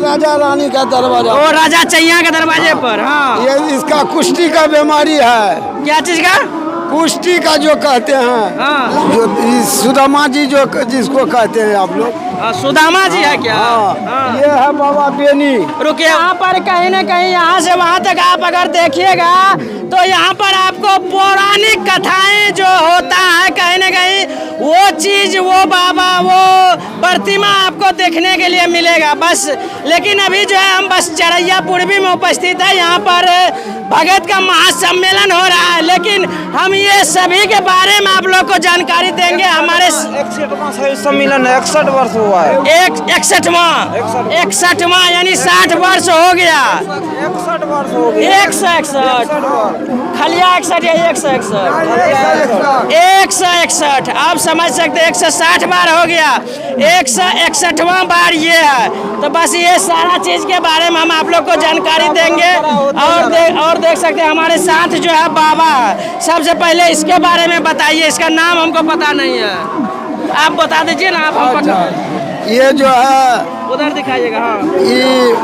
राजा रानी का दरवाजा, वो राजा चैया के दरवाजे पर। हाँ, ये इसका कुष्ठी का बीमारी है। क्या चीज का? कुष्ठी का जो कहते हैं, हाँ, जो सुदामा जी जो जिसको कहते हैं आप लोग। सुदामा जी है क्या? हाँ, ये है बाबा बेनी। रुकिए, यहाँ पर कहीं न कहीं यहाँ से वहाँ तक आप अगर देखिएगा तो यहाँ पर आपको पौराणिक कथाएं जो होता है कहीं न कहीं वो चीज, वो बाबा, वो प्रतिमा आपको देखने के लिए मिलेगा बस। लेकिन अभी जो है हम बस चरैया पूर्वी में उपस्थित है, यहाँ पर भगत का महासम्मेलन हो रहा है। लेकिन हम ये सभी के बारे में आप लोग को जानकारी देंगे। हमारे 61वां सम्मेलन है, 61 वर्ष हुआ है। 61वां यानी 60 वर्ष हो गया। 61 वर्ष हो गया। 161 खलिया 61 या 161 161 आप समझ सकते हैं। 160 बार हो गया, 161वां बार ये है। तो बस ये सारा चीज के बारे में हम आप लोग को जानकारी देंगे। और देख सकते हैं हमारे साथ जो है बाबा। सबसे पहले इसके बारे में बताइए, इसका नाम हमको पता नहीं है, आप बता दीजिए ना। आप हमको ये जो है उधर दिखाइएगा। हाँ, ये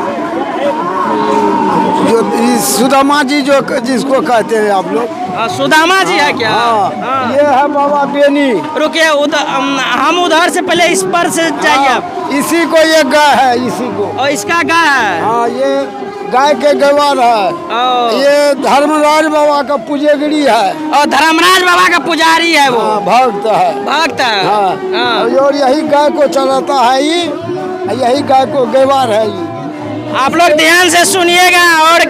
जो सुदामा जी जो जिसको कहते हैं आप लोग। सुदामा जी है क्या? हाँ, ये है बाबा बेनी। रुकिए, हम उधर से पहले इस पर से जाइए आप। इसी को ये गाय है, इसी को। और इसका गाय है। हाँ, ये गाय के गवार है। ये धर्मराज बाबा का पूजेगिरी है और धर्मराज बाबा का पुजारी है वो। हाँ, भक्त है। भक्त है। हाँ, और यही गाय को चलाता है, यही गाय को गवार है ये। आप लोग ध्यान से सुनिएगा। और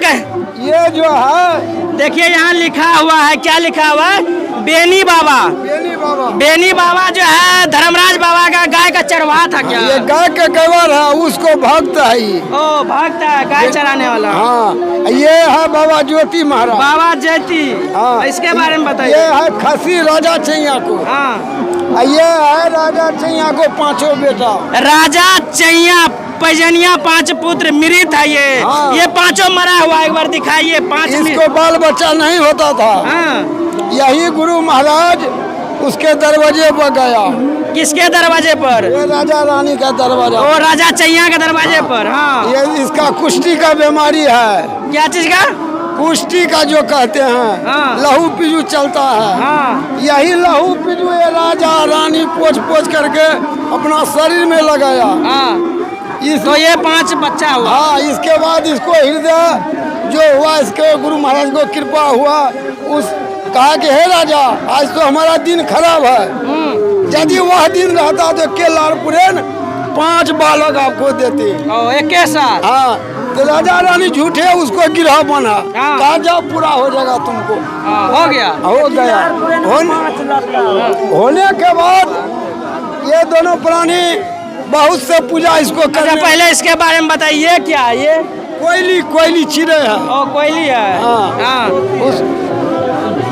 ये जो है देखिए यहाँ लिखा हुआ है, क्या लिखा हुआ है? बेनी बाबा। बेनी बाबा। बेनी बाबा जो है धर्मराज बाबा का गाय का चरवाहा था क्या? ये गाय के गवार है, उसको भक्त है ये। ओ, भक्त है, गाय चराने वाला। हाँ, ये है बाबा ज्योति महाराज। बाबा ज्योति। हाँ, इसके बारे में बताइए। ये है खसी राजा चैया को। हाँ, ये है राजा चैया को 5 बेटा। राजा चैया पैजनिया 5 पुत्र मृत है ये। हाँ। ये 5 मरा हुआ, एक बार दिखाइए। 5 इसको बाल बच्चा नहीं होता था। हाँ। यही गुरु महाराज उसके दरवाजे पर गया। किसके दरवाजे पर? ये राजा रानी का दरवाजा। वो राजा चैया के दरवाजे पर। हाँ, ये इसका कुष्ठी का बीमारी है। क्या चीज का? कुष्ठी का जो कहते हैं। हाँ। लहू पीजू चलता है। हाँ, यही लहू पीजू ये राजा रानी पोछ पोछ करके अपना शरीर में लगाया। हाँ। तो ये 5 बच्चा हुआ। हाँ, इसके बाद इसको हृदय जो हुआ, इसके गुरु महाराज को कृपा हुआ। उस कहा कि हे राजा, आज तो हमारा दिन खराब है। यदि वह दिन रहता तो के लालपुरेन 5 बालक आपको देते। एक के साथ। हाँ, तो राजा रानी झूठे उसको गिरह बना। हाँ। कहा जाओ पूरा हो जाएगा तुमको। हो गया। हो गया। होने के बाद ये दोनों प्राणी बहुत से पूजा इसको अच्छा, करने। पहले इसके बारे में बताइए। क्या ये? कोयली चिड़े है। ओ, कोयली है। हाँ। हाँ। उस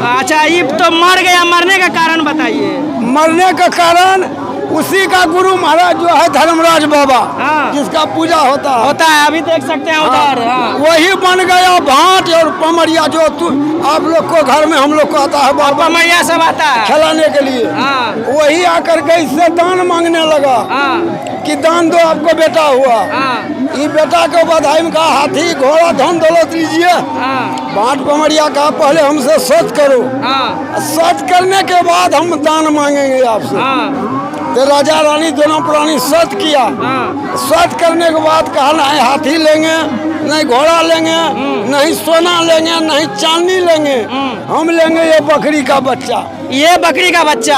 अच्छा, ये तो मर गया, मरने का कारण बताइए। मरने का कारण उसी का गुरु महाराज जो है धर्मराज बाबा। हाँ। जिसका पूजा होता है, अभी देख सकते हैं उधर। हाँ। वही बन गया भाट और पमरिया जो आप लोग को घर में हम लोग को आता है बाबा पमरिया सब आता है खिलाने के लिए। हाँ। वही आकर के इससे दान मांगने लगा। हाँ। कि दान दो, आपको बेटा हुआ। हाँ। ये बेटा को बधाई में कहा हाथी घोड़ा धन दौलत लीजिए। हाँ। भाट पमरिया कहा पहले हमसे सच करो। हाँ। सच करने के बाद हम दान मांगेंगे आपसे। हाँ। तो राजा रानी दोनों प्राणी सत किया। हाँ। सत करने के बाद कहा नहीं हाथी लेंगे, नहीं घोड़ा लेंगे, नहीं सोना लेंगे, नहीं चांदी लेंगे, हम लेंगे ये बकरी का बच्चा। ये बकरी का बच्चा।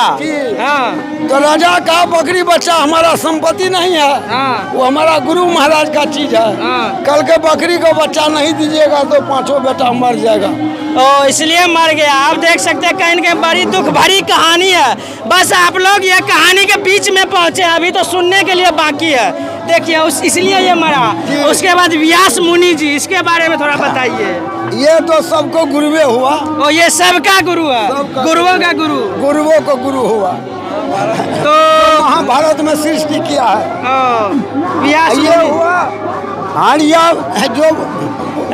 हाँ। तो राजा का बकरी बच्चा हमारा संपत्ति नहीं है। हाँ। वो हमारा गुरु महाराज का चीज है। हाँ। कल के बकरी को बच्चा नहीं दीजिएगा तो 5 बेटा मर जाएगा। ओ, इसलिए मर गया। आप देख सकते हैं कहीं के बड़ी दुख भरी कहानी है। बस आप लोग ये कहानी के बीच में पहुंचे, अभी तो सुनने के लिए बाकी है। देखिए इसलिए ये मरा। उसके बाद व्यास मुनि जी, इसके बारे में थोड़ा बताइए। ये तो सबको गुरुवे हुआ। ओ, ये सबका गुरु है, गुरुओं का गुरु। गुरुओं को गुरु हुआ तो महाभारत में सृष्टि किया है। व्यास ये मुनि। हुआ हाड़िया जो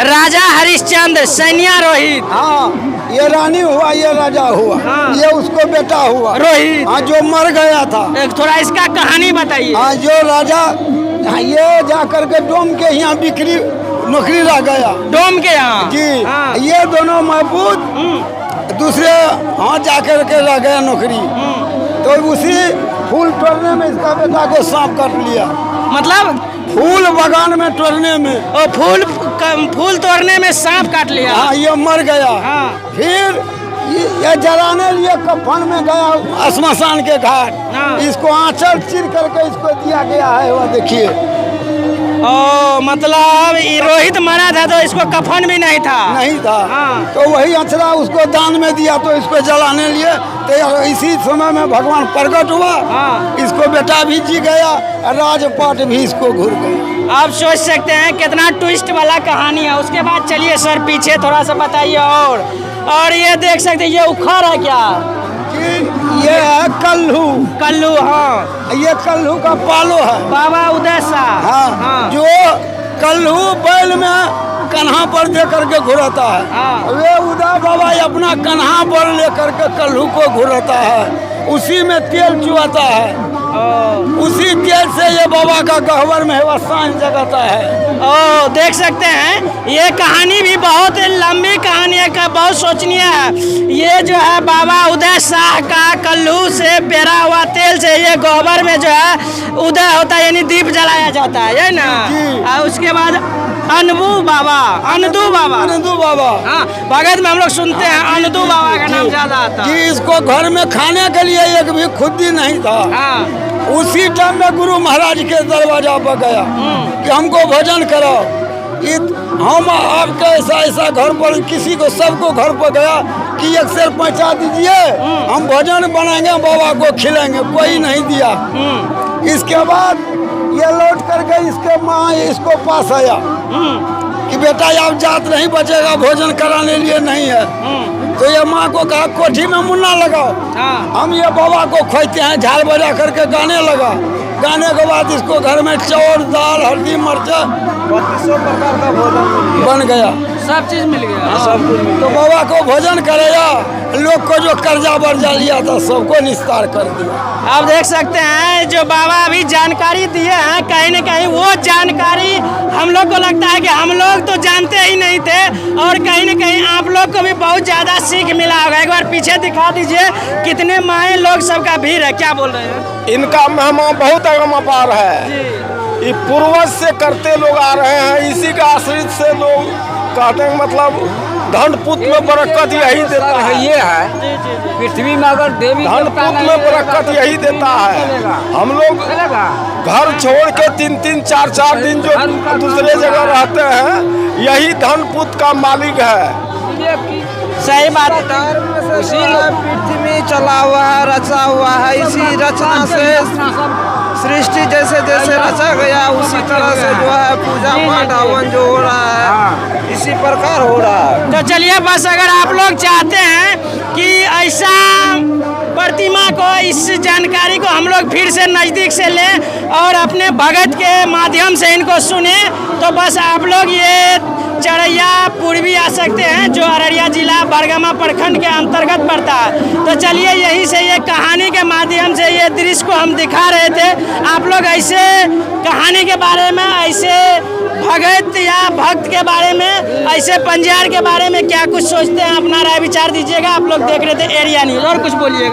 राजा हरिश्चंद्र, सैन्या रोहित। हाँ, ये रानी हुआ, ये राजा हुआ। हाँ। ये उसको बेटा हुआ रोहित। हाँ, जो मर गया था। थोड़ा इसका कहानी बताइए। हाँ, जो राजा यहाँ ये जा करके डोम के यहाँ बिक्री नौकरी रह गया डोम के यहाँ जी। हाँ। ये दोनों महबूब दूसरे वहाँ जा करके रह गया नौकरी। तो उसी फूल तोड़ने में इसका बेटा को सांप काट लिया। मतलब फूल बागान में तोड़ने में ओ फूल तोड़ने में सांप काट लिया। हाँ ये मर गया। हाँ। फिर ये जलाने लिए कफन में गया श्मशान के घाट। हाँ। इसको आंचल चीर करके इसको दिया गया है, वो देखिए। ओ मतलब ये रोहित मरा था तो इसको कफन भी नहीं था। नहीं था। हाँ। तो वही अचरा उसको दान में दिया तो इसको जलाने लिए। तो इसी समय में भगवान प्रकट हुआ। हाँ। इसको बेटा भी जी गया, राजपाट भी इसको घुर गया। आप सोच सकते हैं कितना ट्विस्ट वाला कहानी है। उसके बाद चलिए सर पीछे थोड़ा सा बताइए। और ये देख सकते हैं, ये उखड़ है क्या? ये है कल्लू। कल्लू। हाँ। ये कल्लू का पालो है। बाबा उदय शाह। हाँ। जो कल्लू बैल में कन्हा पर दे करके घुराता है। हाँ। वे उदय बाबा अपना कन्हा पर लेकर के कल्लू को घुराता है, उसी में तेल चुआता है। उसी तेल से ये बाबा का गहवर में सांझ जगाता है। ओ देख सकते हैं, ये कहानी भी बहुत लंबी कहानी है, बहुत सोचनीय है। ये जो है बाबा उदय शाह का कल्लू से पेरा हुआ तेल से ये गोबर में जो है उदय होता है, यानी दीप जलाया जाता है ना। और उसके बाद अनबू बाबा, अनदू बाबा, अनदू बाबा। हाँ, भगत में हम लोग सुनते हैं अनदू बाबा का नाम ज्यादा आता जी। है। इसको घर में खाने के लिए एक भी खुदी नहीं था। हाँ। उसी टाइम में गुरु महाराज के दरवाजा पर गया कि हमको भोजन करो। हम आपके ऐसा घर पर किसी को सबको घर पर गया कि एक शेर पहुँचा दीजिए, हम भोजन बनाएंगे बाबा को खिलाएंगे, कोई नहीं दिया। इसके बाद ये लौट करके इसके माँ इसको पास आया कि बेटा आप जात नहीं बचेगा, भोजन कराने लिए नहीं है। तो ये माँ को कहा कोठी में मुन्ना लगाओ। हाँ। हम ये बाबा को खोजते हैं। झाल बजा करके गाने लगा। गाने के बाद इसको घर में चावल दाल हल्दी मिर्चा 3200 प्रकार का भोजन बन गया। सब चीज मिल गया। सब कुछ मिल तो बाबा को भोजन करेगा, लोग को जो कर्जा बर्जा लिया था सबको निस्तार कर दिया। आप देख सकते हैं जो बाबा अभी जानकारी दिए हैं, कहीं न कहीं वो जानकारी हम लोग को लगता है कि हम लोग तो जानते ही नहीं थे, और कहीं न कहीं आप लोग को भी बहुत ज़्यादा सीख मिला होगा। एक बार पीछे दिखा दीजिए, कितने माए लोग सबका भीड़ है। क्या बोल रहे हैं? इनका महिमा बहुत अपार है। ये पूर्वज से करते लोग आ रहे हैं, इसी का आश्रित से लोग कहते हैं, मतलब धन पुत्र में बरकत यही देता है। ये है पृथ्वी में अगर देवी धन पुत्र में बरकत यही देता है। हम लोग घर छोड़ के 3-3, 4-4 दिन जो दूसरे जगह रहते हैं, यही धन पुत्र का मालिक है। सही बात। उसी पृथ्वी चला हुआ है, रचा हुआ है। इसी रचना से सृष्टि जैसे जैसे रचा गया, उसी तरह से जो है पूजा पाठ हवन जो हो रहा है, इसी प्रकार हो रहा है। तो चलिए, बस अगर आप लोग चाहते हैं कि ऐसा प्रतिमा को, इस जानकारी को हम लोग फिर से नज़दीक से लें और अपने भगत के माध्यम से इनको सुने, तो बस आप लोग ये चरैया पूर्वी आ सकते हैं, जो अररिया जिला बरगमा प्रखंड के अंतर्गत पड़ता है। तो चलिए, यहीं से ये कहानी के माध्यम से ये दृश्य को हम दिखा रहे थे। आप लोग ऐसे कहानी के बारे में, ऐसे भगत या भक्त के बारे में, ऐसे पंजियार के बारे में क्या कुछ सोचते हैं, अपना राय विचार दीजिएगा। आप लोग देख रहे थे एरिया न्यूज़। और कुछ बोलिएगा।